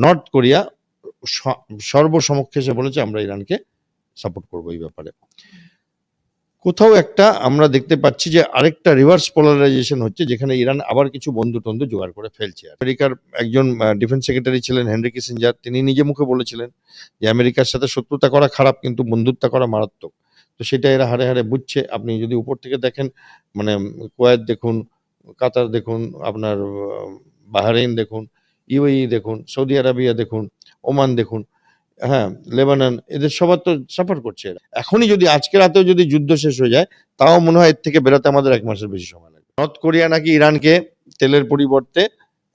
North Korea সর্বসমক্ষে এসে বলেছে আমরা ইরানকে সাপোর্ট করবো এই ব্যাপারে। কোথাও একটা আমরা দেখতে পাচ্ছি যে আরেকটা রিভার্স পোলারাইজেশন হচ্ছে, যেখানে ইরান আবার কিছু বন্ধু টন্ধু জোগাড় করে ফেলছে। আমেরিকার একজন ডিফেন্স সেক্রেটারি ছিলেন হেনরি কিসিঞ্জার, তিনি নিজে মুখে বলেছিলেন যে আমেরিকার সাথে শত্রুতা করা খারাপ, কিন্তু বন্ধুত্ব করা মারাত্মক। তো সেটা এরা হাড়ে হাড়ে বুঝছে। আপনি যদি উপর থেকে দেখেন, মানে কুয়েত দেখুন, কাতার দেখুন, আপনার বাহরাইন দেখুন, ইউএই দেখুন, সৌদি আরবিয়া দেখুন, ওমান দেখুন, হ্যাঁ, লেবানন, এদের সবার তো সাপোর্ট করছে এরা। এখনই যদি আজকে রাতেও যদি যুদ্ধ শেষ হয়ে যায়, তাও মনে হয় এর থেকে বেরোতে আমাদের 1 মাসের বেশি সময় লাগবে। নর্থ কোরিয়া নাকি ইরানকে তেলের পরিবর্তে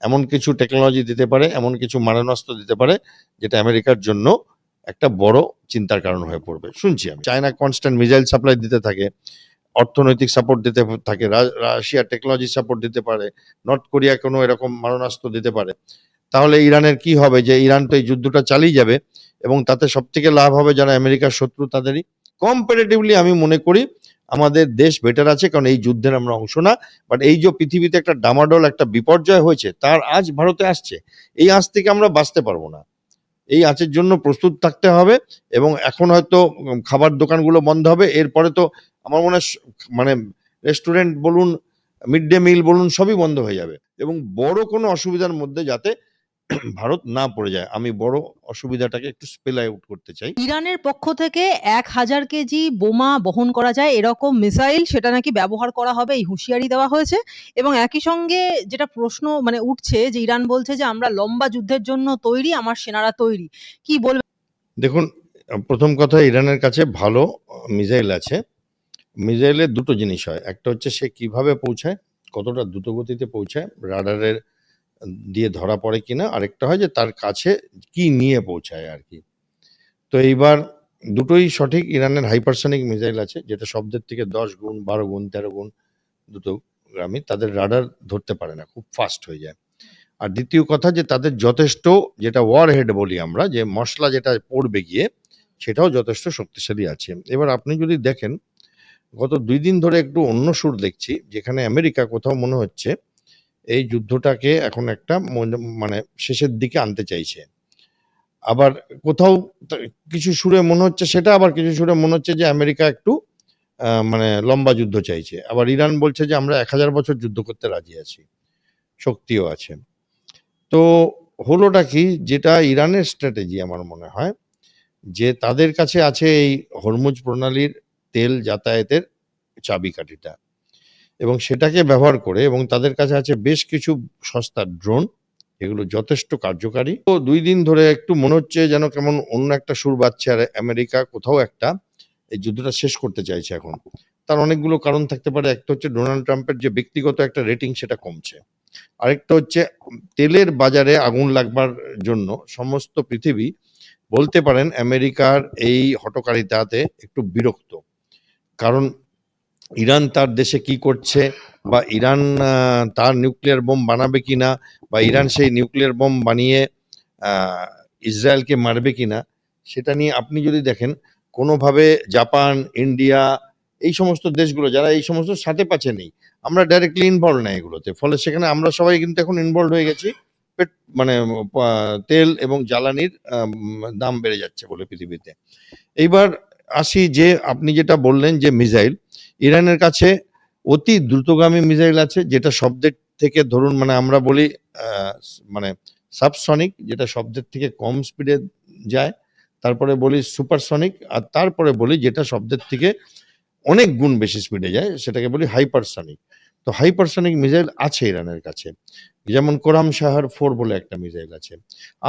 এমন কিছু টেকনোলজি দিতে পারে, এমন কিছু মারণাস্ত্র দিতে পারে, যেটা আমেরিকার জন্য একটা বড় চিন্তার কারণ হয়ে পড়বে। শুনছি আমি চায়না কনস্ট্যান্ট মিসাইল সাপ্লাই দিতে থাকে, অর্থনৈতিক সাপোর্ট দিতে থাকে, রাশিয়া টেকনোলজি সাপোর্ট দিতে পারে, নর্থ কোরিয়া কোনো এরকম মারণাস্ত্র দিতে পারে। তাহলে ইরানের কি হবে? যে ইরান তো এই যুদ্ধটা চালিয়ে যাবে, এবং তাতে সবথেকে লাভ হবে যারা আমেরিকার শত্রু তাদেরই। কম্পারেটিভলি আমি মনে করি আমাদের দেশ বেটার আছে, কারণ এই যুদ্ধের আমরা অংশ না। বাট এই যে পৃথিবীতে একটা ডামাডোল, একটা বিপর্যয় হয়েছে, তার আজ ভারতে আসছে। এই আঁচ থেকে আমরা বাঁচতে পারবো না। এই আঁচের জন্য প্রস্তুত থাকতে হবে। এবং এখন হয়তো খাবার দোকানগুলো বন্ধ হবে, এরপরে তো আমার মনে হয় মানে রেস্টুরেন্ট বলুন, মিড ডে মিল বলুন, সবই বন্ধ হয়ে যাবে। এবং বড় কোনো অসুবিধার মধ্যে যাতে ভারত না পড়ে যায়, আমি বড় অসুবিধাটাকে একটু স্পেল আউট করতে চাই। ইরানের পক্ষ থেকে 1000 কেজি বোমা বহন করা যায় এরকম মিসাইল সেটা নাকি ব্যবহার করা হবে, এই হুঁশিয়ারি দেওয়া হয়েছে। এবং একই সঙ্গে যেটা প্রশ্ন মানে উঠছে যে ইরান বলছে যে আমরা লম্বা যুদ্ধের জন্য তৈরি, আমার সেনারা তৈরি। কি বলবেন? দেখুন, প্রথম কথা, ইরানের কাছে ভালো মিসাইল আছে। মিসাইলের দুটো জিনিস হয়, একটা হচ্ছে সে কিভাবে পৌঁছায়, কতটা দ্রুতগতিতে পৌঁছায়, রাডারের দিয়ে ধরা পড়ে কিনা। আরেকটা হয় যে তার কাছে কি নিয়ে পৌঁছায় আর কি। তো এইবার দুটোই সঠিক। ইরানের হাইপারসনিক মিসাইল আছে, যেটা শব্দের থেকে 10 গুণ, 12 গুণ, 13 গুণ দ্রুতগামী। তাদের রাডার ধরতে পারে না, খুব ফাস্ট হয়ে যায়। আর দ্বিতীয় কথা, যে তাদের যথেষ্ট, যেটা ওয়ার হেড বলি আমরা, যে মশলা যেটা পড়বে গিয়ে, সেটাও যথেষ্ট শক্তিশালী আছে। এবার আপনি যদি দেখেন, গত 2 দিন ধরে একটু অন্য সুর দেখছি, যেখানে আমেরিকা কোথাও মনে হচ্ছে এই যুদ্ধটাকে এখন একটা মানে শেষের দিকে আনতে চাইছে। আবার কোথাও কিছু সুরে মনে হচ্ছে সেটা, আবার কিছু সুরে মনে হচ্ছে যে আমেরিকা একটু মানে লম্বা যুদ্ধ চাইছে। আবার ইরান বলছে যে আমরা 1000 বছর যুদ্ধ করতে রাজি আছি, শক্তিও আছে। তো হলোটা কি, যেটা ইরানের স্ট্র্যাটেজি আমার মনে হয়, যে তাদের কাছে আছে এই হরমুজ প্রণালীর তেল যাতায়াতের চাবিকাঠিটা, এবং সেটাকে ব্যবহার করে, এবং তাদের কাছে আছে বেশ কিছু সস্তা ড্রোন, এগুলো যথেষ্ট কার্যকারী। তো 2 দিন ধরে একটু মনে হচ্ছে যেন কেমন অন্য একটা সুর বাজছে, আর আমেরিকা কোথাও একটা এই যুদ্ধটা শেষ করতে চাইছে এখন। তার অনেকগুলো কারণ থাকতে পারে। একটা হচ্ছে ডোনাল্ড ট্রাম্পের যে ব্যক্তিগত একটা রেটিং, সেটা কমছে। আরেকটা হচ্ছে তেলের বাজারে আগুন লাগবার জন্য সমস্ত পৃথিবী বলতে পারেন আমেরিকার এই হঠকারিতাতে একটু বিরক্ত। কারণ ইরান তার দেশে কি করছে, বা ইরান তার নিউক্লিয়ার বোম বানাবে কিনা, বা ইরান সেই নিউক্লিয়ার বোম বানিয়ে ইসরায়েলকে মারবে কিনা, সেটা নিয়ে আপনি যদি দেখেন, কোনোভাবে জাপান, ইন্ডিয়া, এই সমস্ত দেশগুলো যারা এই সমস্ত সাথে পাচ্ছে নেই, আমরা ডাইরেক্টলি ইনভলভ না এগুলোতে। ফলে সেখানে আমরা সবাই কিন্তু এখন ইনভলভ হয়ে গেছি, মানে তেল এবং জ্বালানির দাম বেড়ে যাচ্ছে বলে পৃথিবীতে। এইবার আসি যে আপনি যেটা বললেন যে মিসাইল, ইরানের কাছে অতি দ্রুতগামী মিসাইল আছে, যেটা শব্দের থেকে ধরুন, মানে আমরা বলি মানে সাবসনিক, যেটা শব্দের থেকে কম স্পিডে যায়, তারপরে বলি সুপারসনিক, আর তারপরে বলি যেটা শব্দের থেকে অনেক গুণ বেশি স্পিডে যায়, সেটাকে বলি হাইপারসনিক। তো হাইপারসনিক মিসাইল আছে ইরানের কাছে, যেমন কোরাম শাহর 4 বলে একটা মিসাইল আছে।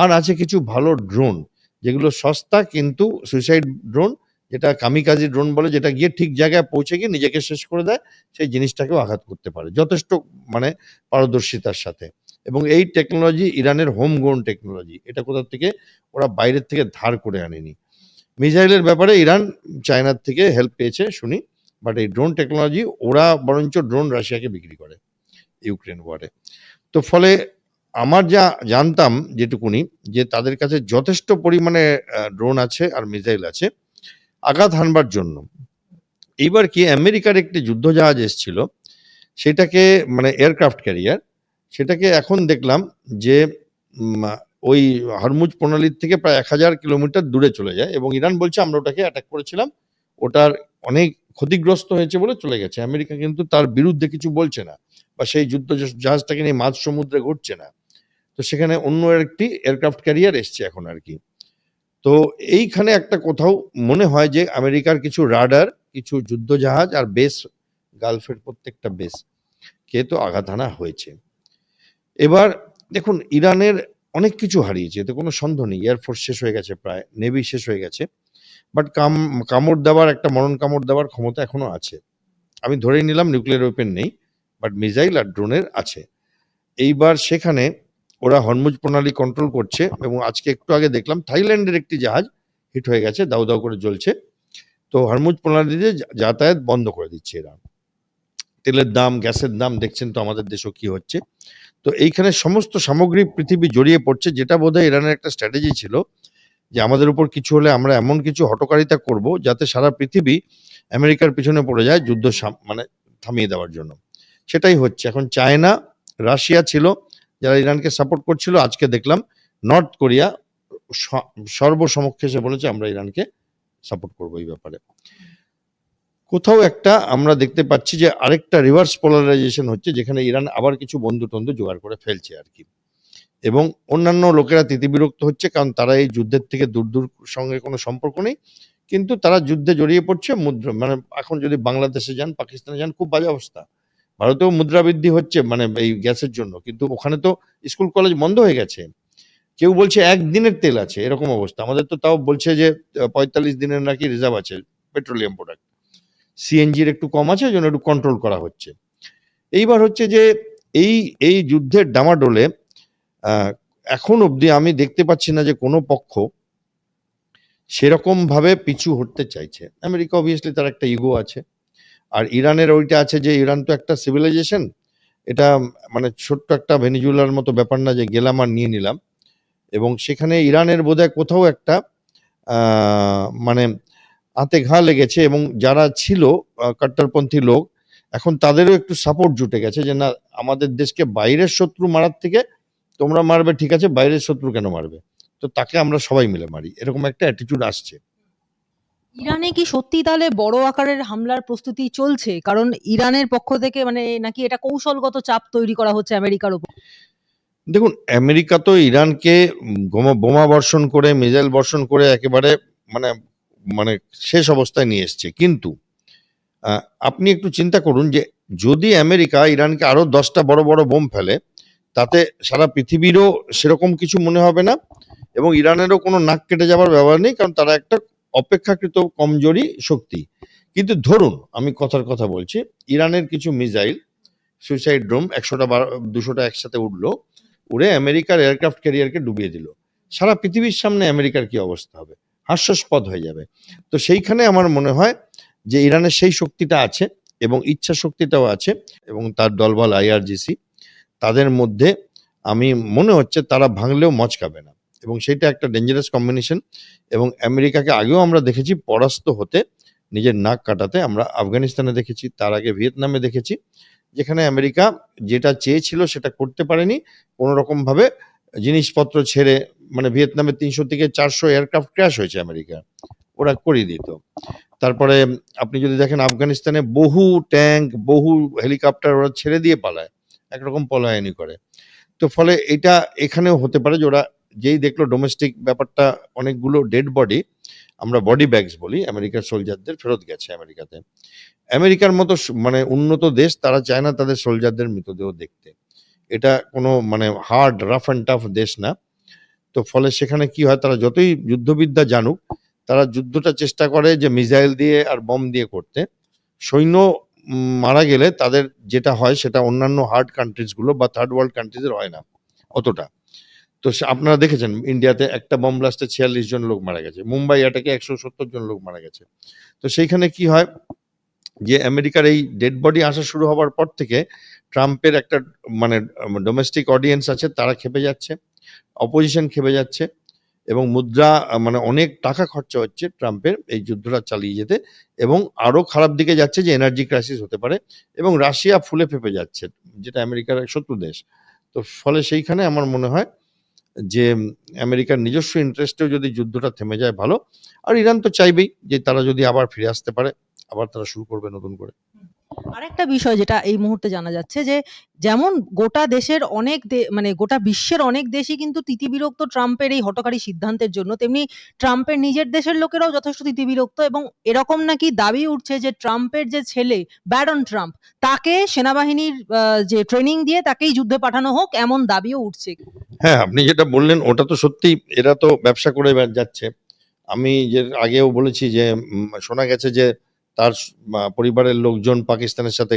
আর আছে কিছু ভালো ড্রোন, যেগুলো সস্তা কিন্তু সুইসাইড ড্রোন, যেটা কামিকাজি ড্রোন বলে, যেটা গিয়ে ঠিক জায়গায় পৌঁছে গিয়ে নিজেকে শেষ করে দেয়, সেই জিনিসটাকেও আঘাত করতে পারে যথেষ্ট মানে পারদর্শিতার সাথে। এবং এই টেকনোলজি ইরানের হোম গ্রোন টেকনোলজি, এটা কোথা থেকে ওরা বাইরের থেকে ধার করে আনেনি। মিসাইলের ব্যাপারে ইরান চায়নার থেকে হেল্প পেয়েছে শুনি, বাট এই ড্রোন টেকনোলজি ওরা বরঞ্চ ড্রোন রাশিয়াকে বিক্রি করে ইউক্রেন ওয়ারে। তো ফলে আমার যা জানতাম যেটুকুনি, যে তাদের কাছে যথেষ্ট পরিমাণে ড্রোন আছে আর মিসাইল আছে আঘাত হানবার জন্য। এইবার কি, আমেরিকার একটি যুদ্ধজাহাজ এসছিল, সেটাকে মানে এয়ারক্রাফট ক্যারিয়ার, সেটাকে এখন দেখলাম যে ওই হরমুজ প্রণালীর থেকে প্রায় ১,০০০ কিলোমিটার দূরে চলে যায় এবং ইরান বলছে আমরা ওটাকে অ্যাটাক করেছিলাম, ওটার অনেক ক্ষতিগ্রস্ত হয়েছে বলে চলে গেছে। আমেরিকা কিন্তু তার বিরুদ্ধে কিছু বলছে না বা সেই যুদ্ধ জাহাজটাকে নিয়ে মাঝ সমুদ্রে ঘুরছে না। তো সেখানে অন্য একটি এয়ারক্রাফট ক্যারিয়ার এসছে এখন আর কি। তো এইখানে একটা কোথাও মনে হয় যে আমেরিকার কিছু রাডার, কিছু যুদ্ধজাহাজ আর বেস, গালফের প্রত্যেকটা বেস কে তো আঘাত হানা হয়েছে। এবার দেখুন ইরানের অনেক কিছু হারিয়েছে, এতে কোনো সন্দেহ নেই। এয়ারফোর্স শেষ হয়ে গেছে, প্রায় নেভি শেষ হয়ে গেছে, বাট কামড় দেওয়ার একটা মরণ কামড় দেওয়ার ক্ষমতা এখনো আছে। আমি ধরেই নিলাম নিউক্লিয়ার ওয়েপেন নেই, বাট মিসাইল আর ড্রোনের আছে। এইবার সেখানে ওরা হরমুজ প্রণালী কন্ট্রোল করছে এবং আজকে একটু আগে দেখলাম থাইল্যান্ডের একটি জাহাজ হিট হয়ে গেছে, দাউ দাউ করে জ্বলছে। তো হরমুজ প্রণালী দিয়ে যাতায়াত বন্ধ করে দিচ্ছে এরা। তেলের দাম, গ্যাসের দাম দেখছেন তো আমাদের দেশেও কি হচ্ছে। তো এইখানে সমস্ত সামগ্রী পৃথিবী জড়িয়ে পড়ছে, যেটা বোধহয় ইরানের একটা স্ট্র্যাটেজি ছিল যে আমাদের উপর কিছু হলে আমরা এমন কিছু হঠকারিতা করব যাতে সারা পৃথিবী আমেরিকার পিছনে পড়ে যায় যুদ্ধ মানে থামিয়ে দেওয়ার জন্য। সেটাই হচ্ছে। এখন চায়না, রাশিয়া ছিল যারা ইরানকে সাপোর্ট করছিল, আজকে দেখলাম নর্থ কোরিয়া সর্বসমক্ষে এসে বলেছে আমরা ইরানকে সাপোর্ট করবো এই ব্যাপারে। কোথাও একটা আমরা দেখতে পাচ্ছি যে আরেকটা রিভার্স পোলারাইজেশন হচ্ছে, যেখানে ইরান আবার কিছু বন্ধু টন্ধু জোগাড় করে ফেলছে আর কি, এবং অন্যান্য লোকেরা তিতিবিরক্ত হচ্ছে কারণ তারা এই যুদ্ধের থেকে দূর দূর সঙ্গে কোনো সম্পর্ক নেই, কিন্তু তারা যুদ্ধে জড়িয়ে পড়ছে। মুদ্রা মানে এখন যদি বাংলাদেশে যান, পাকিস্তানে যান, খুব বাজে অবস্থা। ভারতেও মুদ্রা বৃদ্ধি হচ্ছে মানে এই গ্যাসের জন্য, কিন্তু ওখানে তো স্কুল কলেজ বন্ধ হয়ে গেছে। কেউ বলছে একদিনের তেল আছে, এরকম অবস্থা। আমাদের তো তাও বলছে যে ৪৫ দিনের নাকি রিজার্ভ আছে পেট্রোলিয়াম প্রোডাক্ট। সিএনজির একটু কম আছে, ওই জন্য একটু কন্ট্রোল করা হচ্ছে। এইবার হচ্ছে যে এই এই যুদ্ধের ডামাডোলে এখন অবধি আমি দেখতে পাচ্ছি না যে কোনো পক্ষ সেরকম ভাবে পিছু হটতে চাইছে। আমেরিকা অবভিয়াসলি তার একটা ইগো আছে, আর ইরানের ওইটা আছে যে ইরান তো একটা সিভিলাইজেশন, এটা মানে ছোট্ট একটা ভেনিজুয়েলার মতো ব্যাপার না যে গেলাম আর নিয়ে নিলাম। এবং সেখানে ইরানের বোধহয় কোথাও একটা মানে হাতে ঘা লেগেছে, এবং যারা ছিল কট্টরপন্থী লোক, এখন তাদেরও একটু সাপোর্ট জুটে গেছে যে না, আমাদের দেশকে বাইরের শত্রু মারার থেকে তোমরা মারবে ঠিক আছে, বাইরের শত্রু কেন মারবে, তো তাকে আমরা সবাই মিলে মারি, এরকম একটা অ্যাটিটিউড আসছে। ইরানে কি সত্যি তাহলে বড় আকারের হামলার প্রস্তুতি চলছে? কারণ ইরানের পক্ষ থেকে মানে নাকি এটা কৌশলগত চাপ তৈরি করা হচ্ছে আমেরিকার উপর? দেখুন আমেরিকা তো ইরানকে বোমা বর্ষণ করে, মিসাইল বর্ষণ করে একেবারে মানে মানে শেষ অবস্থায় নিয়ে এসছে। কিন্তু আপনি একটু চিন্তা করুন যে যদি আমেরিকা ইরানকে আরো 10টা বড় বড় বোম ফেলে, তাতে সারা পৃথিবীরও সেরকম কিছু মনে হবে না, এবং ইরানেরও কোনো নাক কেটে যাবার ব্যাপার নেই, কারণ তারা একটা অপেক্ষাকৃত কমজোরি শক্তি। কিন্তু ধরুন আমি কথার কথা বলছি, ইরানের কিছু মিসাইল, সুইসাইড ড্রোম 100টা 200টা একসাথে উঠলো, উড়ে আমেরিকার এয়ারক্রাফট ক্যারিয়ারকে ডুবিয়ে দিল। সারা পৃথিবীর সামনে আমেরিকার কি অবস্থা হবে? হাস্যাস্পদ হয়ে যাবে। তো সেইখানে আমার মনে হয় যে ইরানের সেই শক্তিটা আছে এবং ইচ্ছা শক্তিটাও আছে, এবং তার দলবল আইআরজিসি, তাদের মধ্যে আমি মনে হচ্ছে তারা ভাঙলেও মচকাবে না, এবং সেটা একটা ডেঞ্জারাস কম্বিনেশন। এবং আমেরিকাকে আগেও আমরা দেখেছি পরাস্ত হতে, নিজের নাক কাটাতে। আমরা আফগানিস্তানে দেখেছি, তার আগে ভিয়েতনামে দেখেছি, যেখানে আমেরিকা যেটা চেয়েছিল সেটা করতে পারেনি কোনো রকম ভাবে, জিনিসপত্র ছেড়ে। মানে ভিয়েতনামে 300 থেকে 400 এয়ারক্রাফট ক্র্যাশ হয়েছে আমেরিকা, ওরা করিয়ে দিত। তারপরে আপনি যদি দেখেন আফগানিস্তানে বহু ট্যাঙ্ক, বহু হেলিকপ্টার ওরা ছেড়ে দিয়ে পালায়, একরকম পলায়নি করে। তো ফলে এটা এখানেও হতে পারে যে ওরা যেই দেখলো ডোমেস্টিক ব্যাপারটা, অনেকগুলো ডেড বডি, আমরা বডি ব্যাগস বলি, আমেরিকার সোলজারদের ফেরত গেছে আমেরিকাতে। আমেরিকার মতো মানে উন্নত দেশ, তারা চায় না তাদের সোলজারদের মৃতদেহ দেখতে। এটা কোনো মানে হার্ড রাফ অ্যান্ড টাফ দেশ না। তো ফলে সেখানে কি হয়, তারা যতই যুদ্ধবিদ্যা জানুক, তারা যুদ্ধটা চেষ্টা করে যে মিসাইল দিয়ে আর বম দিয়ে করতে। সৈন্য মারা গেলে তাদের যেটা হয় সেটা অন্যান্য হার্ড কান্ট্রিজ গুলো বা থার্ড ওয়ার্ল্ড কান্ট্রিজের হয় না অতটা। তো আপনারা দেখেছেন ইন্ডিয়াতে একটা বম ব্লাস্টে 46 জন লোক মারা গেছে, মুম্বাই অ্যাটাকে 170 জন লোক মারা গেছে। তো সেইখানে কি হয় যে আমেরিকার এই ডেড বডি আসা শুরু হওয়ার পর থেকে ট্রাম্পের একটা মানে ডোমেস্টিক অডিয়েন্স আছে, তারা খেপে যাচ্ছে, অপোজিশন খেপে যাচ্ছে, এবং মুদ্রা মানে অনেক টাকা খরচা হচ্ছে ট্রাম্পের এই যুদ্ধটা চালিয়ে যেতে, এবং আরো খারাপ দিকে যাচ্ছে যে এনার্জি ক্রাইসিস হতে পারে, এবং রাশিয়া ফুলে ফেপে যাচ্ছে, যেটা আমেরিকার শত্রু দেশ। তো ফলে সেইখানে আমার মনে হয় যে আমেরিকার নিজস্ব ইন্টারেস্টেও যদি যুদ্ধটা থেমে যায় ভালো। আর ইরান তো চাইবেই যে তারা যদি আবার ফিরে আসতে পারে, আবার তারা শুরু করবে নতুন করে। আরেকটা বিষয় যেটা এই মুহূর্তে জানা যাচ্ছে যে, যেমন গোটা দেশের অনেক মানে গোটা বিশ্বের অনেক দেশই কিন্তু তিতিবিরক্ত ট্রাম্পের এই হঠকারী সিদ্ধান্তের জন্য, তেমনি ট্রাম্পের নিজের দেশের লোকেরাও যথেষ্ট তিতিবিরক্ত এবং এরকম নাকি দাবি উঠছে যে ট্রাম্পের যে ছেলে ব্যারন ট্রাম্প, তাকে সেনাবাহিনীর যে ট্রেনিং দিয়ে তাকেই যুদ্ধে পাঠানো হোক, এমন দাবিও উঠছে। হ্যাঁ, আপনি যেটা বললেন ওটা তো সত্যি, এরা তো ব্যবসা করে যাচ্ছে। আমি যে আগেও বলেছি যে শোনা গেছে যে তার পরিবারের লোকজন পাকিস্তানের সাথে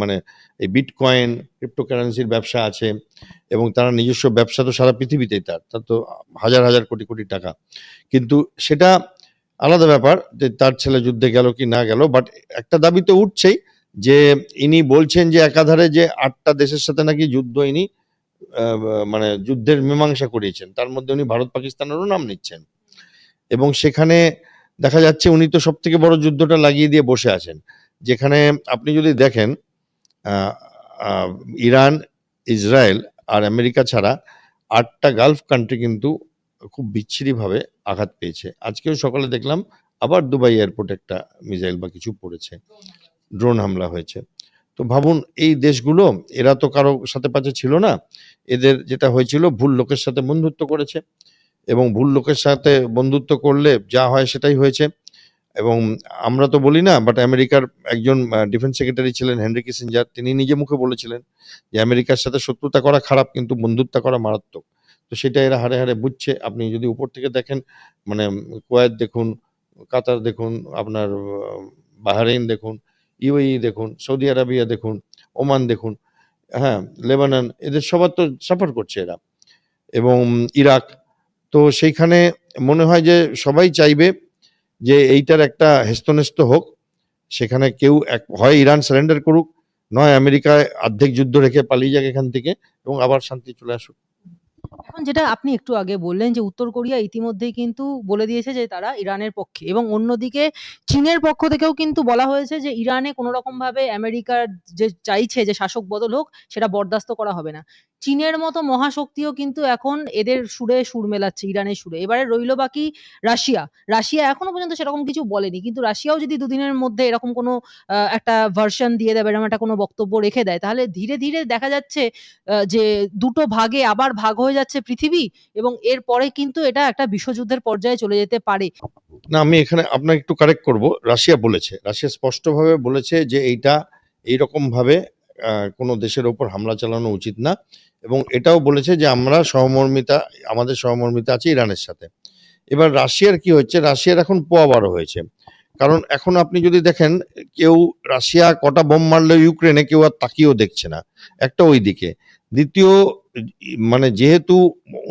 মানে এই বিটকয়েন ক্রিপ্টোকারেন্সির ব্যবসা আছে এবং তারা নিজস্ব ব্যবসা তো সারা পৃথিবীতেই, তার তো হাজার হাজার কোটি কোটি টাকা। কিন্তু সেটা আলাদা ব্যাপার যে তার ছেলে যুদ্ধে গেল কি না গেল, বাট একটা দাবি তো উঠছেই যে ইনি বলছেন যে একাধারে যে 8টা দেশের সাথে নাকি যুদ্ধ ইনি মানে যুদ্ধের মীমাংসা করিয়েছেন, তার মধ্যে উনি ভারত পাকিস্তানেরও নাম নিচ্ছেন এবং সেখানে দেখা যাচ্ছে উনি তো সব থেকে বড় যুদ্ধটা লাগিয়ে দিয়ে বসে আছেন, যেখানে আপনি যদি দেখেন আহ, আহ, ইরান, ইসরায়েল আর আমেরিকা ছাড়া 8টা গালফ কান্ট্রি কিন্তু খুব বিচ্ছিরিভাবে আঘাত পেয়েছে। আজকেও সকালে দেখলাম আবার দুবাই এয়ারপোর্টে একটা মিসাইল বা কিছু পড়েছে, ড্রোন হামলা হয়েছে। তো ভাবুন এই দেশগুলো, এরা তো কারো সাথে পাশে ছিল না, এদের যেটা হয়েছিল ভুল লোকের সাথে বন্ধুত্ব করেছে এবং ভুল লোকের সাথে বন্ধুত্ব করলে যা হয় সেটাই হয়েছে। এবং আমরা তো বলি না, বাট আমেরিকার একজন ডিফেন্স সেক্রেটারি ছিলেন হেনরি কিসিঞ্জার, তিনি নিজে মুখে বলেছিলেন যে আমেরিকার সাথে শত্রুতা করা খারাপ কিন্তু বন্ধুত্ব করা মারাত্মক। তো সেটা এরা হারে হারে বুঝছে। আপনি যদি উপর থেকে দেখেন মানে কুয়েত দেখুন, কাতার দেখুন, আপনার বাহরাইন দেখুন, ইউএই দেখুন, সৌদি আরবিয়া দেখুন, ওমান দেখুন, হ্যাঁ, লেবানন, এদের সবার তো সাপোর্ট করছে এরা, এবং ইরাক। তো সেইখানে মনে হয় যে সবাই চাইবে যে এইটার একটা হেস্তনেস্ত হোক। সেখানে কেউ হয় ইরান সারেন্ডার করুক, নয় আমেরিকায় অর্ধেক যুদ্ধ রেখে পালিয়ে যাক এখান থেকে এবং আবার শান্তি চলে আসুক। এখন যেটা আপনি একটু আগে বললেন যে উত্তর কোরিয়া ইতিমধ্যেই কিন্তু বলে দিয়েছে যে তারা ইরানের পক্ষে, এবং অন্যদিকে চীনের পক্ষ থেকেও কিন্তু বলা হয়েছে যে ইরানে কোনো রকমভাবে আমেরিকার যে চাইছে যে শাসক বদল হোক সেটা বরদাস্ত করা হবে না। চীনের মতো মহাশক্তিও কিন্তু এখন এদের সুরে সুর মেলাচ্ছে, ইরানের সুরে। এবারে রইল বাকি রাশিয়া। রাশিয়া এখনো পর্যন্ত সেরকম কিছু বলেনি। কিন্তু রাশিয়াও যদি দুদিনের মধ্যে এরকম কোনো একটা ভার্শন দিয়ে দেয় বা এরকম একটা কোনো বক্তব্য রেখে দেয়, তাহলে ধীরে, ধীরে দেখা যাচ্ছে যে দুটো ভাগে আবার ভাগ হয়ে যাচ্ছে পৃথিবী, এবং এরপরে কিন্তু এটা একটা বিশ্বযুদ্ধের পর্যায়ে চলে যেতে পারে। না, আমি এখানে আপনাকে একটু কারেক্ট করব। রাশিয়া বলেছে, রাশিয়া স্পষ্টভাবে বলেছে যে এইটা এইরকম ভাবে কোনো দেশের ওপর হামলা চালানো উচিত না, এবং এটাও বলেছে যে আমরা সহমর্মিতা, আমাদের সহমর্মিতা আছে ইরানের সাথে। এবার রাশিয়ার কি হচ্ছে, রাশিয়ার এখন পোয়া বারো হয়েছে। কারণ এখন আপনি যদি দেখেন কেউ রাশিয়া কটা বোম মারলো ইউক্রেনে কেউ আর তাকিয়েও দেখছে না, একটা ওইদিকে। দ্বিতীয়, মানে যেহেতু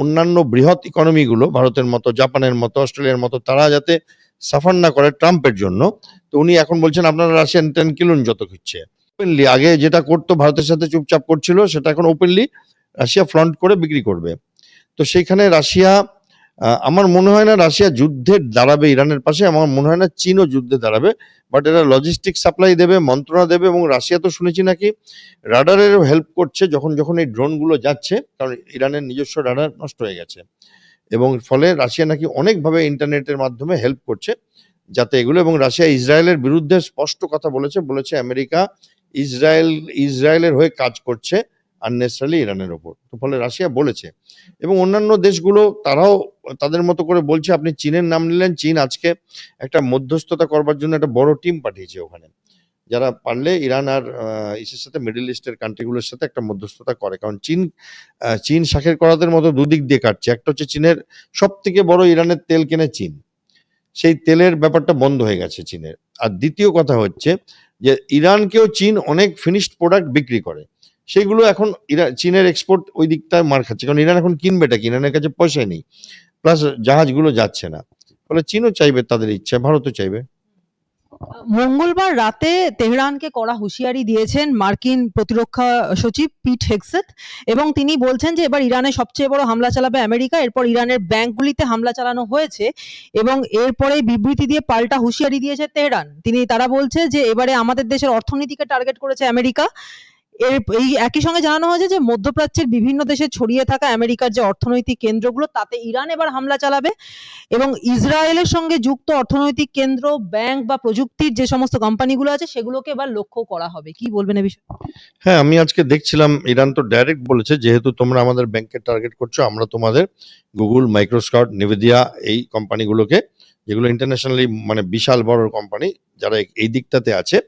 অন্যান্য বৃহৎ ইকোনমিগুলো ভারতের মতো, জাপানের মতো, অস্ট্রেলিয়ার মতো, তারা যাতে সাফার না করে ট্রাম্পের জন্য, তো উনি এখন বলছেন আপনারা রাশিয়ান ট্রেন কিনুন যত খুঁজছে। ওপেনলি আগে যেটা করতো ভারতের সাথে চুপচাপ করছিল, সেটা এখন ওপেনলি রাশিয়া ফ্রন্ট করে বিক্রি করবে। তো সেইখানে রাশিয়া, আমার মনে হয় না রাশিয়া যুদ্ধে দাঁড়াবে ইরানের পাশে, আমার মনে হয় না চীনও যুদ্ধে দাঁড়াবে। বাট এরা লজিস্টিক সাপ্লাই দেবে, মন্ত্রণা দেবে, এবং রাশিয়া তো শুনেছি নাকি রাডারেরও হেল্প করছে যখন যখন এই ড্রোনগুলো যাচ্ছে, কারণ ইরানের নিজস্ব রাডার নষ্ট হয়ে গেছে, এবং ফলে রাশিয়া নাকি অনেকভাবে ইন্টারনেটের মাধ্যমে হেল্প করছে যাতে এগুলো। এবং রাশিয়া ইসরায়েলের বিরুদ্ধে স্পষ্ট কথা বলেছে, বলেছে আমেরিকা ইসরায়েলের হয়ে কাজ করছে আননেসারালি ইরানের ওপর। তো ফলে রাশিয়া বলেছে, এবং অন্যান্য দেশগুলো তারাও তাদের মতো করে বলছে। আপনি চীনের নাম নিলেন, চীন আজকে একটা মধ্যস্থতা করবার জন্য একটা বড় টিম পাঠিয়েছে ওখানে, যারা পারলে ইরান আর ইসের সাথে, মিডল ইস্টের কান্ট্রিগুলোর সাথে একটা মধ্যস্থতা করে। কারণ চীন শাঁখের করাতের মতো দুদিক দিয়ে কাটছে। একটা হচ্ছে চীনের সব থেকে বড় ইরানের তেল কেনে চীন, সেই তেলের ব্যাপারটা বন্ধ হয়ে গেছে চীনের। আর দ্বিতীয় কথা হচ্ছে যে ইরানকেও চীন অনেক ফিনিশড প্রোডাক্ট বিক্রি করে, সেগুলো এখন চীনের এক্সপোর্ট ওই দিকটায় মার খাচ্ছে, কারণ ইরান এখন কিনবেটা কি, ইরানের কাছে পয়সা নেই, প্লাস জাহাজগুলো যাচ্ছে না। ফলে চীনও চাইবে, তাদের ইচ্ছা, ভারতও চাইবে। মঙ্গলবার রাতে তেহরানকে কড়া হুঁশিয়ারি দিয়েছেন মার্কিন প্রতিরক্ষা সচিব পিট হেগসেথ, এবং তিনি বলছেন যে এবার ইরানে সবচেয়ে বড় হামলা চালাবে আমেরিকা। এরপর ইরানের ব্যাংকগুলিতে হামলা চালানো হয়েছে এবং এরপরে বিবৃতি দিয়ে পাল্টা হুঁশিয়ারি দিয়েছে তেহরান। তারা বলছে যে এবারে আমাদের দেশের অর্থনীতিকে টার্গেট করেছে আমেরিকা, এই একই সঙ্গে জানানো হয়েছে যে মধ্যপ্রাচ্যের বিভিন্ন দেশে ছড়িয়ে থাকা আমেরিকার যে অর্থনৈতিক কেন্দ্রগুলো তাতে ইরান এবার হামলা চালাবে এবং ইসরায়েলের সঙ্গে যুক্ত অর্থনৈতিক কেন্দ্র, ব্যাংক বা প্রযুক্তির যে সমস্ত কোম্পানিগুলো আছে সেগুলোকে এবার লক্ষ্য করা হবে। কি বলবেন এ বিষয়ে? হ্যাঁ, আমি আজকে দেখছিলাম ইরান তো ডাইরেক্ট বলেছে, যেহেতু তোমরা আমাদের ব্যাংকে টার্গেট করছো, আমরা তোমাদের গুগল, মাইক্রোসফট, নিভিদিয়া এই কোম্পানিগুলোকে, যেগুলো ইন্টারন্যাশনালি মানে বিশাল বড় কোম্পানি, যারা এই দিকটাতে আছে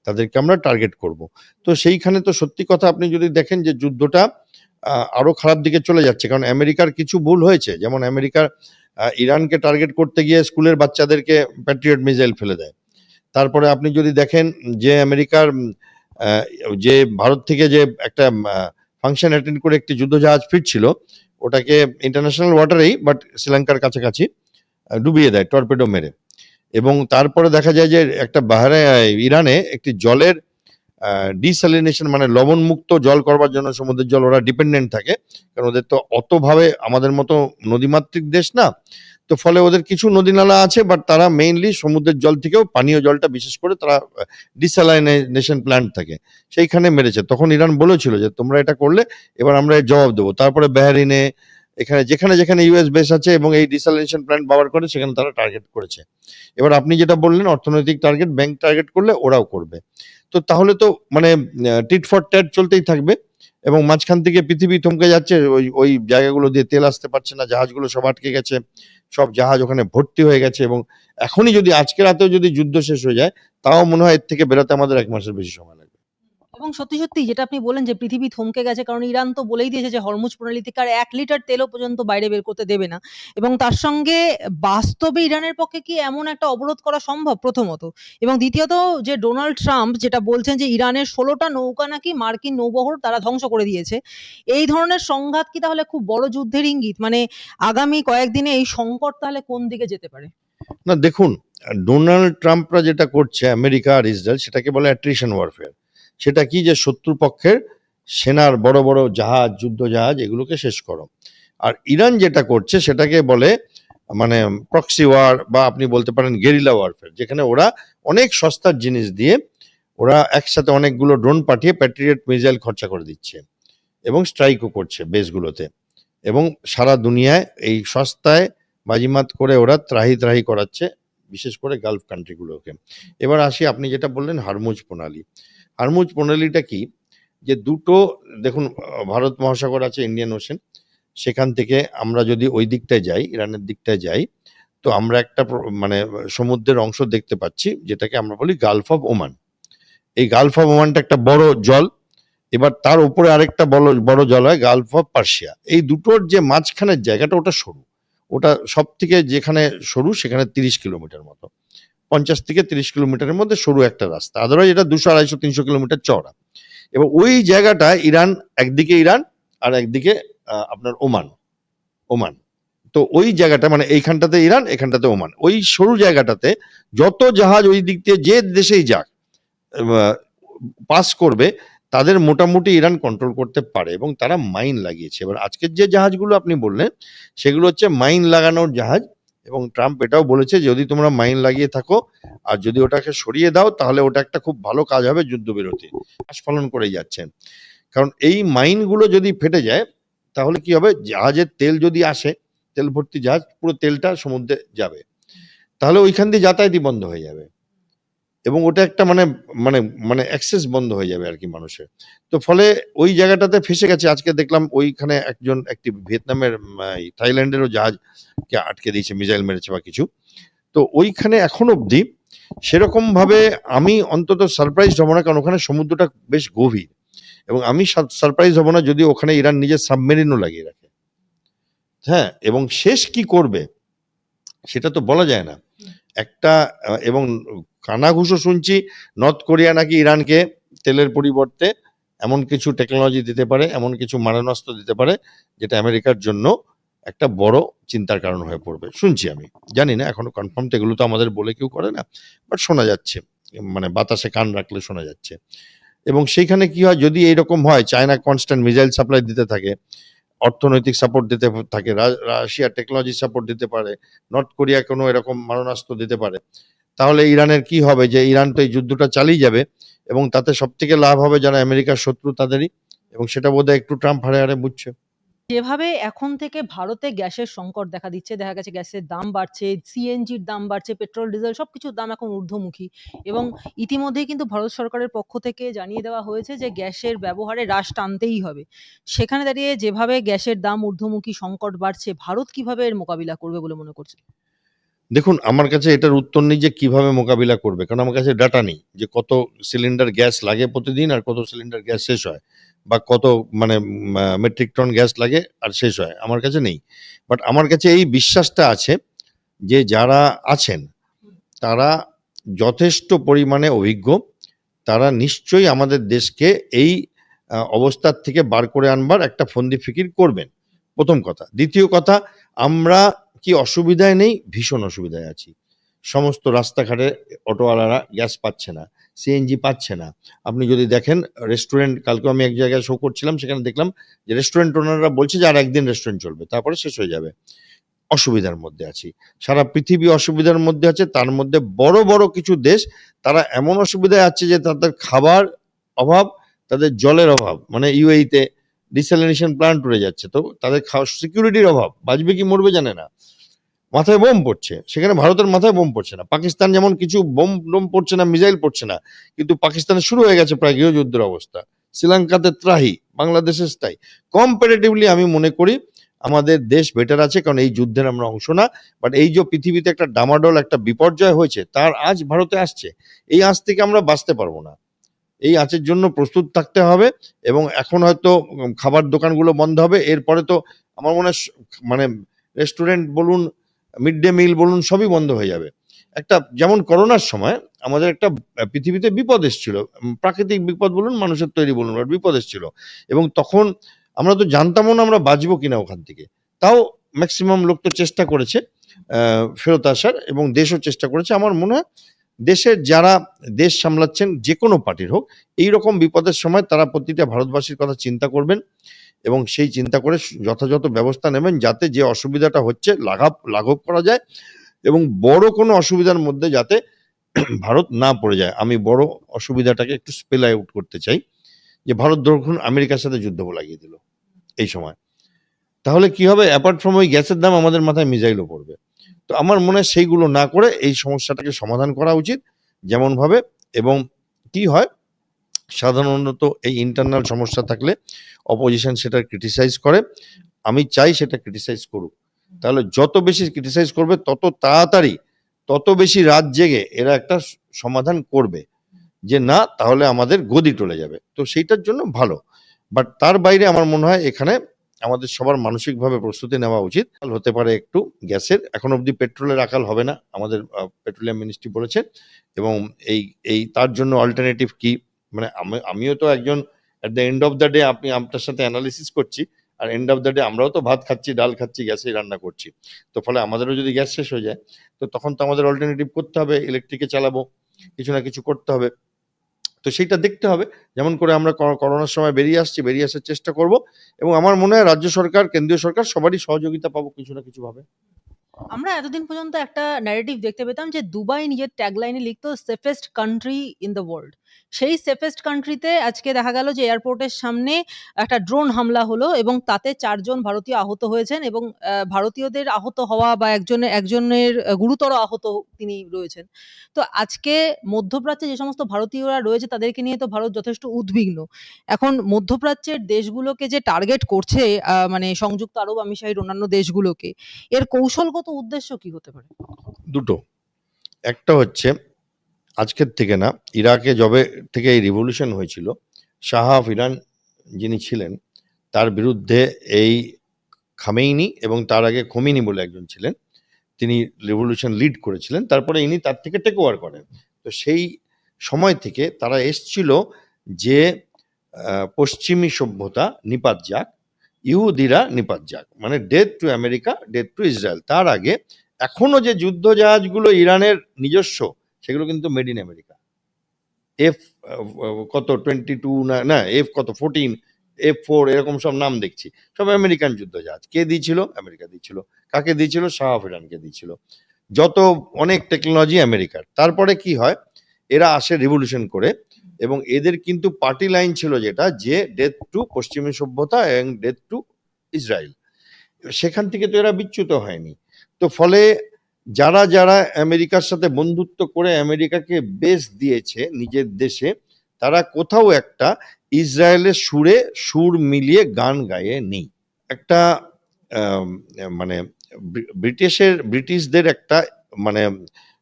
তাদেরকে আমরা টার্গেট করব। তো সেইখানে তো সত্যি কথা, আপনি যদি দেখেন যে যুদ্ধটা আরো খারাপ দিকে চলে যাচ্ছে, কারণ আমেরিকার কিছু ভুল হয়েছে। যেমন আমেরিকার ইরানকে টার্গেট করতে গিয়ে স্কুলের বাচ্চাদেরকে প্যাট্রিয়ট মিসাইল ফেলে দেয়। তারপরে আপনি যদি দেখেন যে আমেরিকার আহ, যে ভারত থেকে যে একটা ফাংশন অ্যাটেন্ড করে একটি যুদ্ধজাহাজ ফিরছিল, ওটাকে ইন্টারন্যাশনাল ওয়াটারেই বাট শ্রীলঙ্কার কাছাকাছি ডুবিয়ে দেয় টর্পেডো মেরে। এবং তারপরে দেখা যায় যে একটা ইরানে একটি জলের ডিস্যালিনেশন মানে লবণ মুক্ত জল করবার জন্য সমুদ্রের জল ওরা ডিপেন্ডেন্ট থাকে, কারণ ওদের তো অতভাবে আমাদের মতো নদীমাতৃক দেশ না। তো ফলে ওদের কিছু নদী নালা আছে, বাট তারা মেইনলি সমুদ্রের জল থেকেও পানীয় জলটা বিশেষ করে তারা ডিস্যালাইনেশন প্ল্যান্ট থাকে, সেইখানে মেরেছে। তখন ইরান বলেছিল যে তোমরা এটা করলে এবার আমরা এর জবাব দেবো। তারপরে বাহরিনে, এখানে যেখানে যেখানে ইউএস বেস আছে এবং এই ডিস্যালিনেশন প্ল্যান্ট ব্যবহার করে, সেখানে তারা টার্গেট করেছে। এবার আপনি যেটা বললেন অর্থনৈতিক টার্গেট, ব্যাংক টার্গেট করলে ওরাও করবে। তো তাহলে তো মানে টিট ফর ট্যাট চলতেই থাকবে। এবং মাঝখান থেকে পৃথিবী থমকে যাচ্ছে, ওই ওই জায়গাগুলো দিয়ে তেল আসতে পারছে না, জাহাজগুলো সব আটকে গেছে, সব জাহাজ ওখানে ভর্তি হয়ে গেছে। এবং এখনই যদি আজকে রাতেও যদি যুদ্ধ শেষ হয়ে যায়, তাও মনে হয় এর থেকে বেরোতে আমাদের 1 মাসের বেশি সময় লাগবে। এবং সত্যি, সত্যি যেটা আপনি বললেন যে পৃথিবী থমকে গেছে কারণ ইরান তো বলেই দিয়েছে যে হরমুজ প্রণালী থেকে আর ১ লিটার তেলও পর্যন্ত বাইরে বের করতে দেবে না। এবং তার সঙ্গে বাস্তবে ইরানের পক্ষে কি এমন একটা অবরোধ করা সম্ভব প্রথমত? এবং দ্বিতীয়ত যে ডোনাল্ড ট্রাম্প যেটা বলছেন যে ইরানের ১৬ টা নৌকা নাকি মার্কিন নৌবহর তারা ধ্বংস করে দিয়েছে। এই ধরনের সংঘাত কি তাহলে খুব বড় যুদ্ধের ইঙ্গিত? মানে আগামী কয়েকদিনে এই সংকট তাহলে কোন দিকে যেতে পারে? না দেখুন, ডোনাল্ড ট্রাম্পরা যেটা করছে আমেরিকা আর ইসরায়েল, সেটাকে বলে অ্যাট্রিশন ওয়ারফেয়ার। সেটা কি, যে শত্রু পক্ষের সেনার বড় বড় জাহাজ, যুদ্ধ জাহাজ, এগুলোকে শেষ করো। আর ইরান যেটা করছে সেটাকে বলে মানে প্রক্সি ওয়ার, বা আপনি বলতে পারেন গেরিলা ওয়ারফেয়ার, যেখানে ওরা অনেক সস্তার জিনিস দিয়ে ওরা একসাথে অনেকগুলো ড্রোন পাঠিয়ে প্যাট্রিয়ট মিসাইল খরচা করে দিচ্ছে এবং স্ট্রাইকও করছে বেসগুলোতে। এবং সারা দুনিয়ায় এই সস্তায় বাজিমাত করে ওরা ত্রাহি ত্রাহি করাচ্ছে, বিশেষ করে গালফ কান্ট্রিগুলোকে। এবার আসি, আপনি যেটা বললেন হারমুজ প্রণালী। হারমুজ প্রণালীটা কি, যে দুটো, দেখুন ভারত মহাসাগর আছে, ইন্ডিয়ান ওশেন, সেখান থেকে আমরা যদি ওই দিকটায় যাই, ইরানের দিকটায় যাই, তো আমরা একটা মানে সমুদ্রের অংশ দেখতে পাচ্ছি, যেটাকে আমরা বলি গালফ অফ ওমান। এই গালফ অফ ওমানটা একটা বড় জল। এবার তার উপরে আরেকটা বড় বড় জল হয় গালফ অফ পার্সিয়া। এই দুটোর যে মাঝখানের জায়গাটা, ওটা সরু। ওটা সব থেকে যেখানে সরু সেখানে 30 কিলোমিটার মতো, 50 থেকে 30 কিলোমিটারের মধ্যে সরু একটা রাস্তা। আদারওয়াইজ এটা 200, 250, 300 কিলোমিটার চওড়া। এবং ওই জায়গাটা ইরান, একদিকে ইরান আর একদিকে আপনার ওমান। ওমান, তো ওই জায়গাটা মানে এইখানটাতে ইরান, এখানটাতে ওমান, ওই সরু জায়গাটাতে যত জাহাজ ওই দিক দিয়ে যে দেশেই যাক পাস করবে, তাদের মোটামুটি ইরান কন্ট্রোল করতে পারে। এবং তারা মাইন লাগিয়েছে। এবার আজকের যে জাহাজগুলো আপনি বললেন, সেগুলো হচ্ছে মাইন লাগানোর জাহাজ। এবং ট্রাম্প এটাও বলেছে, যদি তোমরা মাইন লাগিয়ে থাকো আর যদি ওটাকে সরিয়ে দাও, তাহলে ওটা একটা খুব ভালো কাজ হবে যুদ্ধবিরতি। আস্ফালন করে যাচ্ছেন, কারণ এই মাইনগুলো যদি ফেটে যায়, তাহলে কি হবে, জাহাজের তেল যদি আসে, তেল ভর্তি জাহাজ, পুরো তেলটা সমুদ্রে যাবে, তাহলে ওইখান দিয়ে যাতায়াতই বন্ধ হয়ে যাবে। এবং ওটা একটা মানে মানে মানে অ্যাক্সেস বন্ধ হয়ে যাবে আর কি মানুষের। তো ফলে ওই জায়গাটাতে ফেসে গেছে। আজকে দেখলাম ওইখানে একটি ভিয়েতনামের থাইল্যান্ডেরও জাহাজকে আটকে দিয়েছে, মিসাইল মেরেছে বা কিছু। তো ওইখানে এখন অবধি সেরকম ভাবে আমি অন্তত সারপ্রাইজ হব না, কারণ ওখানে সমুদ্রটা বেশ গভীর। এবং আমি সারপ্রাইজ হব না যদি ওখানে ইরান নিজের সাবমেরিনও লাগিয়ে রাখে। হ্যাঁ, এবং শেষ কি করবে সেটা তো বলা যায় না। একটা এবং কানাঘুষো শুনছি, নর্থ কোরিয়া নাকি ইরানকে তেলের পরিবর্তে এমন কিছু টেকনোলজি দিতে পারে, এমন কিছু মারণাস্ত্র দিতে পারে, যেটা আমেরিকার জন্য একটা বড় চিন্তার কারণ হয়ে পড়বে। শুনছি, আমি জানি না এখনো কনফার্ম, এগুলো তো আমাদের বলে কেউ করে না, বাট শোনা যাচ্ছে, মানে বাতাসে কান রাখলে শোনা যাচ্ছে। এবং সেইখানে কি হয়, যদি এইরকম হয়, চায়না কনস্ট্যান্ট মিসাইল সাপ্লাই দিতে থাকে, অর্থনৈতিক সাপোর্ট দিতে থাকে, রাশিয়া টেকনোলজি সাপোর্ট দিতে পারে, নর্থ কোরিয়া কোনো এরকম মারণাস্ত্র দিতে পারে, তাহলে ইরানের কি হবে, যে ইরান তো এই যুদ্ধটা চালিয়ে যাবে এবং তাতে সবথেকে লাভ হবে যারা আমেরিকার শত্রু তাদেরই, এবং সেটা বোধহয় একটু ট্রাম্প হাড়ে হাড়ে বুঝছে। যেভাবে এখন থেকে ভারতে গ্যাসের সংকট দেখা দিচ্ছে, দেখা গেছে গ্যাসের দাম বাড়ছে, সিএনজির দাম বাড়ছে, পেট্রোল, ডিজেল সবকিছুর দাম এখন ঊর্ধ্বমুখী এবং ইতিমধ্যেই কিন্তু ভারত সরকারের পক্ষ থেকে জানিয়ে দেওয়া হয়েছে যে গ্যাসের ব্যবহারে হ্রাস টানতেই হবে। সেখানে দাঁড়িয়ে যেভাবে গ্যাসের দাম ঊর্ধ্বমুখী, সংকট বাড়ছে, ভারত কিভাবে এর মোকাবিলা করবে বলে মনে করছে? দেখুন, আমার কাছে এটার উত্তর নেই যে কিভাবে মোকাবিলা করবে। কারণ আমার কাছে ডাটা নেই যে কত সিলিন্ডার গ্যাস লাগে প্রতিদিন আর কত সিলিন্ডার গ্যাস শেষ হয়। বা কত মানে মেট্রিক টন গ্যাস লাগে আর শেষ হয়। আমার কাছে নেই। বাট আমার কাছে এই বিশ্বাসটা আছে যে যারা আছেন তারা যথেষ্ট পরিমাণে অভিজ্ঞ। তারা নিশ্চয়ই আমাদের দেশকে এই অবস্থার থেকে বার করে আনবার একটা ফন্দি ফিকির করবেন। ১ম কথা। ২য় কথা, আমরা কি অসুবিধায় নেই? ভীষণ অসুবিধায় আছি। সমস্ত রাস্তাঘাটে অটোওয়ালারা গ্যাস পাচ্ছে না, সিএনজি পাচ্ছে না। আপনি যদি দেখেন রেস্টুরেন্ট, কালকেও আমি এক জায়গায় শো করছিলাম, সেখানে দেখলাম যে রেস্টুরেন্ট ওনাররা বলছে যে আর ১ দিন রেস্টুরেন্ট চলবে। তারপরে শেষ হয়ে যাবে। অসুবিধার মধ্যে আছি। সারা পৃথিবী অসুবিধার মধ্যে আছে। তার মধ্যে বড়, বড় কিছু দেশ তারা এমন অসুবিধায় আছে যে তাদের খাবার অভাব, তাদের জলের অভাব। মানে UAE তে ডিস্যালিনেশন প্ল্যান্ট উড়ে যাচ্ছে। তো তাদের সিকিউরিটির অভাব। বাঁচবে কি মরবে জানে না। মাথায় বোম পড়ছে। সেখানে ভারতের মাথায় বোম পড়ছে না। পাকিস্তান যেমন কিছু বোম পড়ছে না, মিসাইল পড়ছে না। কিন্তু পাকিস্তানে শুরু হয়ে গেছে প্রায় গৃহযুদ্ধের অবস্থা। শ্রীলঙ্কাতে ত্রাহি, বাংলাদেশে স্থায়ী। কম্পারেটিভলি আমি মনে করি আমাদের দেশ বেটার আছে, কারণ এই যুদ্ধের আমরা অংশ না। বাট এই যে পৃথিবীতে একটা ডামাডোল, একটা বিপর্যয় হয়েছে, তার আঁচ ভারতে আসছে। এই আঁচ থেকে আমরা বাঁচতে পারবো না। এই আঁচের জন্য প্রস্তুত থাকতে হবে এবং এখন হয়তো খাবার দোকানগুলো বন্ধ হবে। এরপরে তো আমার মনে হয় মানে রেস্টুরেন্ট বলুন, মিড ডে মিল বলুন, সবই বন্ধ হয়ে যাবে। একটা যেমন করোনার সময় আমাদের একটা পৃথিবীতে বিপদ এসছিল। প্রাকৃতিক বিপদ বলুন, মানুষের তৈরি বলুন, বাট বিপদ এসছিল। এবং তখন আমরা তো জানতামও না আমরা বাঁচবো কিনা ওখান থেকে। তাও ম্যাক্সিমাম লোক তো চেষ্টা করেছে ফেরত আসার, এবং দেশও চেষ্টা করেছে। আমার মনে হয় দেশের যারা দেশ সামলাচ্ছেন, যেকোনো পার্টির হোক, এইরকম বিপদের সময় তারা প্রতিটা ভারতবাসীর কথা চিন্তা করবেন এবং সেই চিন্তা করে যথাযথ ব্যবস্থা নেবেন যাতে যে অসুবিধাটা হচ্ছে লাঘব করা যায় এবং বড় কোনো অসুবিধার মধ্যে যাতে ভারত না পড়ে যায়। আমি বড় অসুবিধাটাকে একটু স্পেল আউট করতে চাই যে ভারত ধরুন আমেরিকার সাথে যুদ্ধ লাগিয়ে দিল এই সময়। তাহলে কি হবে? অ্যাপার্ট ফ্রম ওই গ্যাসের দাম আমাদের মাথায় মিসাইলও পড়বে। তো আমার মনে হয় সেইগুলো না করে এই সমস্যাটাকে সমাধান করা উচিত যেমনভাবে। এবং কি হয় সাধারণত এই ইন্টারনাল সমস্যা থাকলে অপোজিশন সেটা ক্রিটিসাইজ করে। আমি চাই সেটা ক্রিটিসাইজ করুক। তাহলে যত বেশি ক্রিটিসাইজ করবে তত তাড়াতাড়ি, তত বেশি রাত জেগে এরা একটা সমাধান করবে। যে না, তাহলে আমাদের গদি টলে যাবে। তো সেইটার জন্য ভালো। বাট তার বাইরে আমার মনে হয় এখানে আমাদের সবার মানসিকভাবে প্রস্তুতি নেওয়া উচিত। হতে পারে একটু গ্যাসের, এখন অবধি পেট্রোলের আকাল হবে না। আমাদের পেট্রোলিয়াম মিনিস্ট্রি বলেছে। এবং এই এই তার জন্য অল্টারনেটিভ কি, মানে আমিও তো একজন, at the end of the day আপনি আপনার সাথে অ্যানালিসিস করছি। আর এন্ড অফ দ্য ডে আমরাও তো ভাত খাচ্ছি, ডাল খাচ্ছি, গ্যাসেই রান্না করছি। তো ফলে আমাদেরও যদি গ্যাস শেষ হয়ে যায়, তো তখন তো আমাদের অল্টারনেটিভ করতে হবে, ইলেকট্রিকে চালাবো, কিছু না কিছু করতে হবে। তো সেইটা দেখতে হবে। যেমন করে আমরা করোনার সময় বেরিয়ে আসছি, বেরিয়ে আসার চেষ্টা করব। এবং আমার মনে হয় রাজ্য সরকার, কেন্দ্রীয় সরকার সবারই সহযোগিতা পাবো কিছু না কিছু ভাবে। আমরা এতদিন পর্যন্ত একটা ন্যারেটিভ দেখতে পেতাম যে দুবাই নিজের ট্যাগলাইনে লিখতো safest country in the world. সেই সেফেস্ট কান্ট্রিতে আজকে দেখা গেল যে এয়ারপোর্টের সামনে একটা ড্রোন হামলা হলো এবং তাতে ৪ জন ভারতীয় আহত হয়েছেন এবং ভারতীয়দের আহত হওয়া বা একজনের গুরুতর আহত তিনি রয়েছেন। তো আজকে মধ্যপ্রাচ্যে যে সমস্ত ভারতীয়রা রয়েছে তাদেরকে নিয়ে তো ভারত যথেষ্ট উদ্বিগ্ন। এখন মধ্যপ্রাচ্যের দেশগুলোকে যে টার্গেট করছে মানে সংযুক্ত আরব আমিরশাহির অন্যান্য দেশগুলোকে, এর কৌশলগত উদ্দেশ্য কি হতে পারে? দুটো। একটা হচ্ছে আজকের থেকে না, ইরাকে যবে থেকে এই রিভলিউশন হয়েছিল, শাহ অফ ইরান যিনি ছিলেন তার বিরুদ্ধে এই খামেইনি এবং তার আগে খোমেনি বলে একজন ছিলেন, তিনি রেভলিউশন লিড করেছিলেন। তারপরে ইনি তার থেকে টেক ওভার করেন। তো সেই সময় থেকে তারা এসছিল যে পশ্চিমী সভ্যতা নিপাত যাক, ইহুদিরা নিপাত যাক, মানে death to America, death two Israel. তার আগে এখনো যে যুদ্ধ জাহাজগুলো ইরানের নিজস্ব, সেগুলো কিন্তু মেড ইন আমেরিকা। এফ কত 22 না না এফ কত 14, F4 এরকম সব নাম দেখছি, সব আমেরিকান যুদ্ধ জাহাজ। কে দিয়েছিল? আমেরিকা দিয়েছিল। কাকে দিয়েছিল? শাহ আফ ইরানকে দিয়েছিল। যত অনেক টেকনোলজি আমেরিকার। তারপরে কি হয়, এরা আসে রিভলিউশন করে, এবং এদের কিন্তু পার্টি লাইন ছিল যেটা, যে ডেথ টু পশ্চিমী সভ্যতা এবং ডেথ টু ইসরায়েল। সেখান থেকে তো এরা বিচ্যুত হয়নি। তো ফলে যারা যারা আমেরিকার সাথে বন্ধুত্ব করে আমেরিকাকে বেস দিয়েছে নিজের দেশে, তারা কোথাও একটা ইসরায়েলের সুরে সুর মিলিয়ে গান গায়নি। একটা আম, মানে ব্রিটিশদের একটা মানে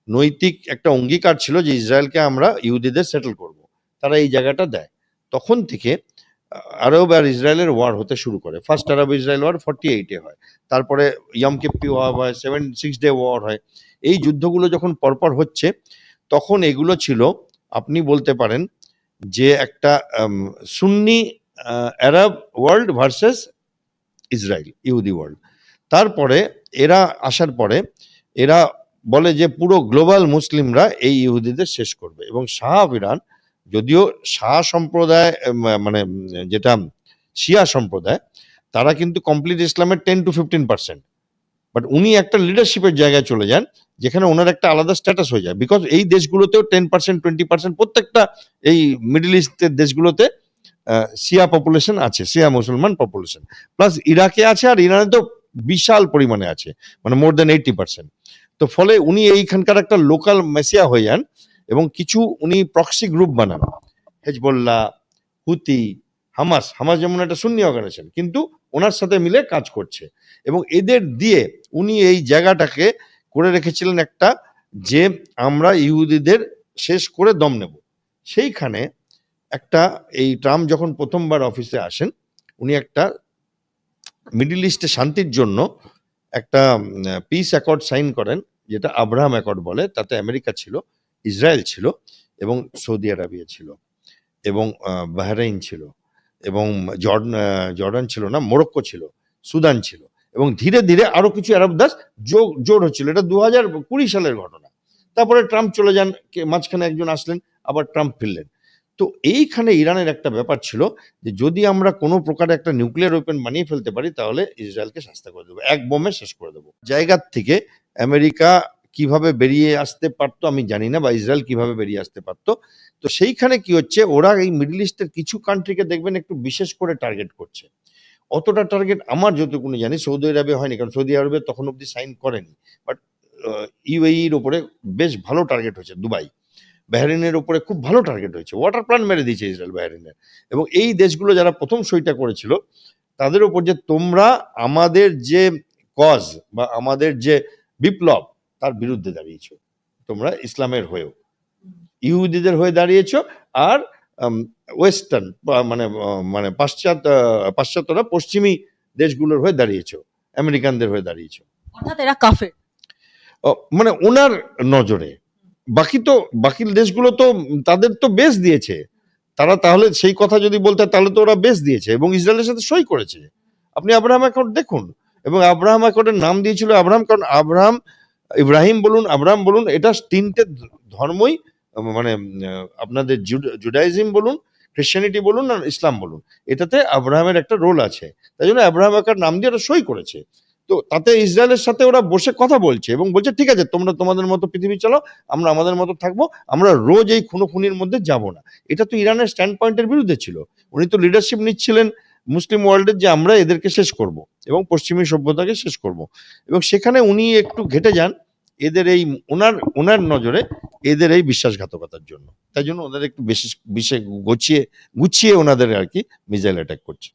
নৈতিক একটা অঙ্গীকার ছিল যে ইসরায়েলকে আমরা ইহুদিদের সেটেল করব, তারা এই জায়গাটা দেয়। তখন থেকে আরব আর ইসরায়েলের ওয়ার হতে শুরু করে। ফার্স্ট আরব ইসরায়েল ওয়ার 48-এ হয়, তারপরে ইয়ম কিপ্পি ওয়ার হয়, 6 ডে ওয়ার হয়। এই যুদ্ধগুলো যখন পরপর হচ্ছে, তখন এগুলো ছিল, আপনি বলতে পারেন যে একটা সুন্নি আরব ওয়ার্ল্ড ভার্সেস ইসরায়েল ইহুদি ওয়ার্ল্ড। তারপরে এরা আসার পরে এরা বলে যে পুরো গ্লোবাল মুসলিমরা এই ইহুদিদের শেষ করবে, এবং শাহ অফ ইরান, যদিও শাহ সম্প্রদায় মানে যেটা শিয়া সম্প্রদায়, তারা কিন্তু কমপ্লিট ইসলামের 10 to 15%, বাট উনি একটা লিডারশিপের জায়গায় চলে যান, যেখানে ওনার একটা আলাদা স্ট্যাটাস হয়ে যায়, বিকজ এই দেশগুলোতেও 10%, 20%, প্রত্যেকটা এই মিডল ইস্টের দেশগুলোতে শিয়া পপুলেশন আছে, শিয়া মুসলমান পপুলেশন, প্লাস ইরাকে আছে, আর ইরানে তো বিশাল পরিমাণে আছে, মানে মোর দেন 80%। তো ফলে উনি এইখানকার একটা লোকাল মেসিয়া হয়ে যান, এবং কিছু উনি প্রক্সি গ্রুপ বানান, হেজবুল্লাহ, হুতি, হামাস। হামাস যেমন একটা সুন্নি অর্গানাইজেশন, কিন্তু ওনার সাথে মিলে কাজ করছে, এবং এদের দিয়ে উনি এই জায়গাটাকে করে রেখেছিলেন একটা, যে আমরা ইহুদিদের শেষ করে দম নেব। সেইখানে একটা, এই ট্রাম্প যখন প্রথমবার অফিসে আসেন, উনি একটা মিডল ইস্টে শান্তির জন্য একটা পিস অ্যাকর্ড সাইন করেন, যেটা আব্রাহাম অ্যাকর্ড বলে। তাতে আমেরিকা ছিল, ইসরায়েল ছিল, এবং সৌদি আরবিয়া ছিল, এবং বাহরাইন ছিল, এবং জর্ডান ছিল না, মোরক্কো ছিল, সুদান ছিল, এবং ধীরে ধীরে আরো কিছু আরব দেশ জোর হচ্ছিল। এটা 2020 সালের ঘটনা। তারপরে ট্রাম্প চলে যান, মাঝখানে একজন আসলেন, আবার ট্রাম্প ফিরলেন। তো এইখানে ইরানের একটা ব্যাপার ছিল, যে যদি আমরা কোনো প্রকারে একটা নিউক্লিয়ার ওয়েপন বানিয়ে ফেলতে পারি, তাহলে ইসরায়েলকে শাস্তি করে দেবো, এক বোমে শেষ করে দেবো। জায়গার থেকে আমেরিকা কিভাবে বেরিয়ে আসতে পারতো আমি জানি না, বা ইসরায়েল কিভাবে বেরিয়ে আসতে পারতো। তো সেইখানে কি হচ্ছে, ওরা এই মিডল ইস্টের কিছু কান্ট্রিকে দেখবেন একটু বিশেষ করে টার্গেট করছে। অতটা টার্গেট আমার যতটুকুনি জানি সৌদি আরবে হয়নি, কারণ সৌদি আরবে তখন অব্দি সাইন করেনি। বাট ইউএইর ওপরে বেশ ভালো টার্গেট হয়েছে, দুবাই, বাহরিনের উপরে খুব ভালো টার্গেট হয়েছে, ওয়াটার প্ল্যান্ট মেরে দিয়েছে ইসরায়েল বাহরিনের। এবং এই দেশগুলো যারা প্রথম সইটা করেছিল, তাদের উপর যে তোমরা আমাদের যে কজ বা আমাদের যে বিপ্লব, তার বিরুদ্ধে দাঁড়িয়েছো, তোমরা ইসলামের হয়েও ইহুদিদের হয়ে দাঁড়িয়েছো, আর ওয়েস্টার্ন মানে মানে পাশ্চাত্যরা পশ্চিমী দেশগুলোর হয়ে দাঁড়িয়েছো, আমেরিকানদের হয়ে দাঁড়িয়েছো। অর্থাৎ এরা কাফের। মানে ওনার নজরে বাকি দেশগুলো তো তাদের তো বেস দিয়েছে, তারা তাহলে সেই কথা যদি বলতে, তাহলে তো ওরা বেস দিয়েছে এবং ইসরায়েলের সাথে সই করেছে। আপনি আব্রাহাম অ্যাকর্ড দেখুন, এবং আব্রাহাম অ্যাকর্ডের নাম দিয়েছিল আব্রাহাম, কারণ আব্রাহাম, ইব্রাহিম বলুন, আব্রাহাম বলুন, এটা তিনটে ধর্মই, মানে আপনাদের জুডাইজম বলুন, খ্রিশ্চানিটি বলুন, আর ইসলাম বলুন, এটাতে আব্রাহামের একটা রোল আছে। তাই জন্য আব্রাহাম অ্যাকর্ড নাম দিয়ে ওরা সই করেছে। তো তাতে ইসরায়েলের সাথে ওরা বসে কথা বলছে, এবং বলছে ঠিক আছে, তোমরা তোমাদের মতো পৃথিবী চালাও, আমরা আমাদের মতো থাকবো, আমরা রোজ এই খুনোখুনির মধ্যে যাব না। এটা তো ইরানের স্ট্যান্ড পয়েন্টের বিরুদ্ধে ছিল। উনি তো লিডারশিপ নিচ্ছিলেন মুসলিম ওয়ার্ল্ডের, যে আমরা এদেরকে শেষ করব এবং পশ্চিমী সভ্যতাকে শেষ করব। এবং সেখানে উনি একটু ঘেটে যান এদের এই ওনার ওনার নজরে, এদের এই বিশ্বাসঘাতকতার জন্য। তাই জন্য ওনাদের একটু বেশি গুছিয়ে ওনাদের আর কি মিসাইল অ্যাটাক করছে।